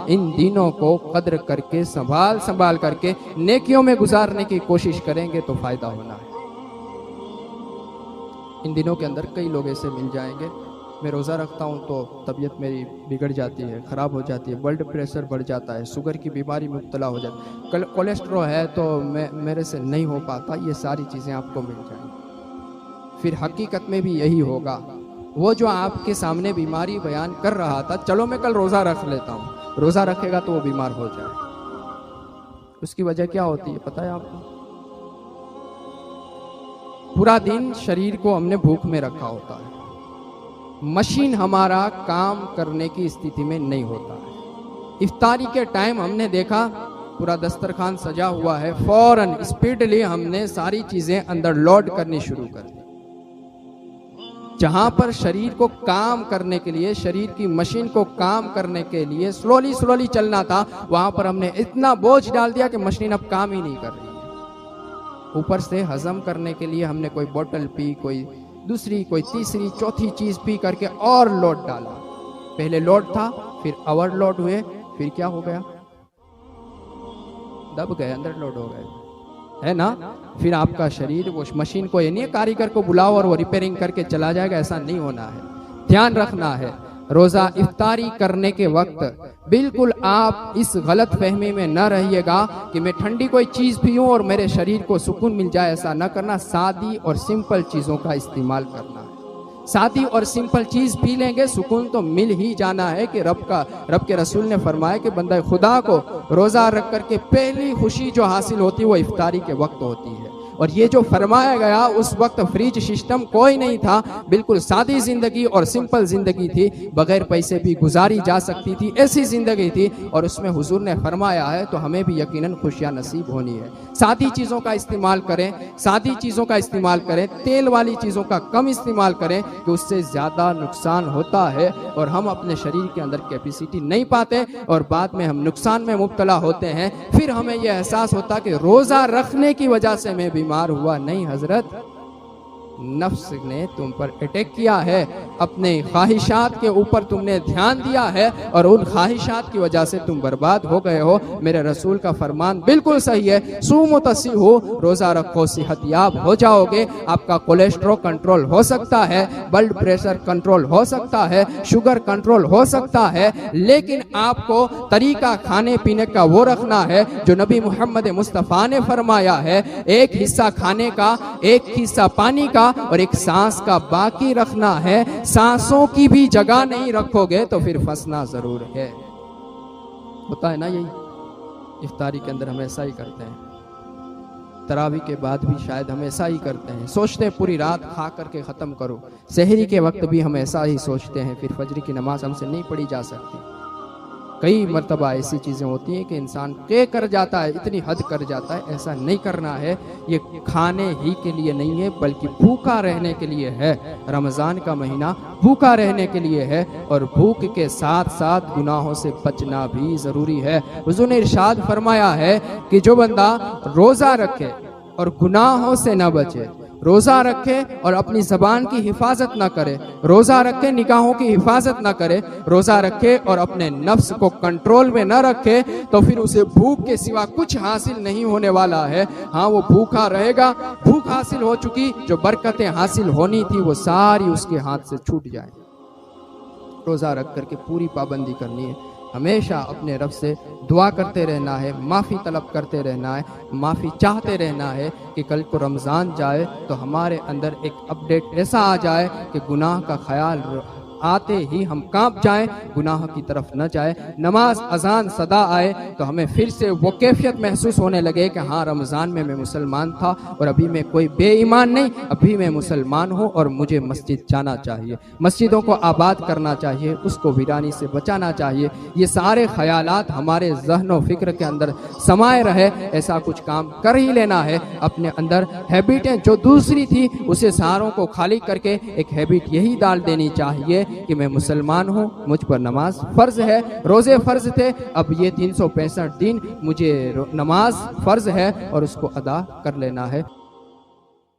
इन दिनों को कद्र करके संभाल संभाल करके नेकियों में गुजारने की कोशिश करेंगे तो फायदा होना है। इन दिनों के अंदर कई लोग ऐसे मिल जाएंगे, मैं रोज़ा रखता हूँ तो तबीयत मेरी बिगड़ जाती है, ख़राब हो जाती है, ब्लड प्रेशर बढ़ जाता है, शुगर की बीमारी में मुब्तला हो जाता है, कोलेस्ट्रॉल है तो मेरे से नहीं हो पाता। ये सारी चीज़ें आपको मिल जाएंगी। फिर हकीकत में भी यही होगा। वो जो आपके सामने बीमारी बयान कर रहा था, चलो मैं कल रोज़ा रख लेता हूँ, रोज़ा रखेगा तो वो बीमार हो जाए। उसकी वजह क्या होती है पता है आपको? पूरा दिन शरीर को हमने भूख में रखा होता है, मशीन हमारा काम करने की स्थिति में नहीं होता है। इफ्तारी के टाइम हमने देखा पूरा दस्तरखान सजा हुआ है, फौरन स्पीडली हमने सारी चीजें अंदर लोड करनी शुरू कर दी। जहां पर शरीर को काम करने के लिए, शरीर की मशीन को काम करने के लिए स्लोली स्लोली चलना था, वहां पर हमने इतना बोझ डाल दिया कि मशीन अब काम ही नहीं कर रही है। ऊपर से हजम करने के लिए हमने कोई बोतल पी, कोई दूसरी, कोई तीसरी, चौथी चीज पी करके और लोड डाला। पहले लोड था, फिर ओवरलोड हुए, फिर क्या हो गया? दब गए, अंदर लोड हो गए, है ना? फिर आपका शरीर वो मशीन को, ये नहीं कारीगर को बुलाओ और वो रिपेयरिंग करके चला जाएगा, ऐसा नहीं होना है। ध्यान रखना है। रोजा इफ्तारी करने के वक्त बिल्कुल आप इस गलत फहमी में न रहिएगा कि मैं ठंडी कोई चीज पीऊं और मेरे शरीर को सुकून मिल जाए, ऐसा न करना। सादी और सिंपल चीजों का इस्तेमाल करना है। सादी और सिंपल चीज पी लेंगे, सुकून तो मिल ही जाना है। कि रब के रसूल ने फरमाया कि बंदा खुदा को रोजा रख करके पहली खुशी जो हासिल होती है वो इफ्तारी के वक्त होती है। और ये जो फरमाया गया, उस वक्त फ्रिज सिस्टम कोई नहीं था, बिल्कुल सादी जिंदगी और सिंपल जिंदगी थी, बगैर पैसे भी गुजारी जा सकती थी, ऐसी जिंदगी थी। और उसमें हुजूर ने फरमाया है तो हमें भी यकीनन खुशियां नसीब होनी है। सादी चीज़ों का इस्तेमाल करें, सादी चीज़ों का इस्तेमाल करें, तेल वाली चीज़ों का कम इस्तेमाल करें कि उससे ज़्यादा नुकसान होता है और हम अपने शरीर के अंदर कैपेसिटी नहीं पाते और बाद में हम नुकसान में मुब्तला होते हैं। फिर हमें यह एहसास होता कि रोज़ा रखने की वजह से मैं बीमार हुआ। नहीं हजरत, नफ्स ने तुम पर अटैक किया है, अपने ख्वाहिशात के ऊपर तुमने ध्यान दिया है और उन ख्वाहिशात की वजह से तुम बर्बाद हो गए हो। मेरे रसूल का फरमान बिल्कुल सही है, सूमो तसीहो, रोजा रखो सेहतयाब हो जाओगे। आपका कोलेस्ट्रॉल कंट्रोल हो सकता है, ब्लड प्रेशर कंट्रोल हो सकता है, शुगर कंट्रोल हो सकता है, लेकिन आपको तरीका खाने पीने का वो रखना है जो नबी मोहम्मद मुस्तफ़ा ने फरमाया है। एक हिस्सा खाने का, एक हिस्सा पानी का और एक सांस का बाकी रखना है। सांसों की भी जगह नहीं रखोगे तो फिर फंसना जरूर है। होता है ना, यही इफ्तारी के अंदर हम ऐसा ही करते हैं, तरावी के बाद भी शायद हम ऐसा ही करते हैं, सोचते हैं पूरी रात खा करके ख़त्म करो। सहरी के वक्त भी हम ऐसा ही सोचते हैं, फिर फजर की नमाज हमसे नहीं पढ़ी जा सकती। कई मरतबा ऐसी चीज़ें होती हैं कि इंसान के कर जाता है, इतनी हद कर जाता है। ऐसा नहीं करना है। ये खाने ही के लिए नहीं है बल्कि भूखा रहने के लिए है। रमज़ान का महीना भूखा रहने के लिए है और भूख के साथ साथ गुनाहों से बचना भी ज़रूरी है। हुज़ूर ने इरशाद फरमाया है कि जो बंदा रोज़ा रखे और गुनाहों से न बचे, रोज़ा रखे और अपनी ज़बान की हिफाजत ना करे, रोज़ा रखे निगाहों की हिफाजत ना करे, रोज़ा रखे और अपने नफ्स को कंट्रोल में ना रखे, तो फिर उसे भूख के सिवा कुछ हासिल नहीं होने वाला है। हाँ, वो भूखा रहेगा, भूख हासिल हो चुकी, जो बरकतें हासिल होनी थी वो सारी उसके हाथ से छूट जाए। रोज़ा रख करके पूरी पाबंदी करनी है। हमेशा अपने रब से दुआ करते रहना है, माफ़ी तलब करते रहना है, माफ़ी चाहते रहना है कि कल को रमज़ान जाए तो हमारे अंदर एक अपडेट ऐसा आ जाए कि गुनाह का ख्याल आते ही हम कांप जाएं, गुनाह की तरफ न जाए। नमाज अजान सदा आए तो हमें फिर से वो कैफियत महसूस होने लगे कि हाँ, रमज़ान में मैं मुसलमान था और अभी मैं कोई बेईमान नहीं, अभी मैं मुसलमान हूँ और मुझे मस्जिद जाना चाहिए, मस्जिदों को आबाद करना चाहिए, उसको वीरानी से बचाना चाहिए। ये सारे ख्यालात हमारे ज़हन व फिक्र के अंदर समाये रहे, ऐसा कुछ काम कर ही लेना है। अपने अंदर हैबिटें जो दूसरी थी उसे सारों को खाली करके एक हैबिट यही डाल देनी चाहिए कि मैं मुसलमान हूँ, मुझ पर नमाज फ़र्ज है, रोज़े फ़र्ज थे, अब ये 365 दिन मुझे नमाज फ़र्ज है और उसको अदा कर लेना है।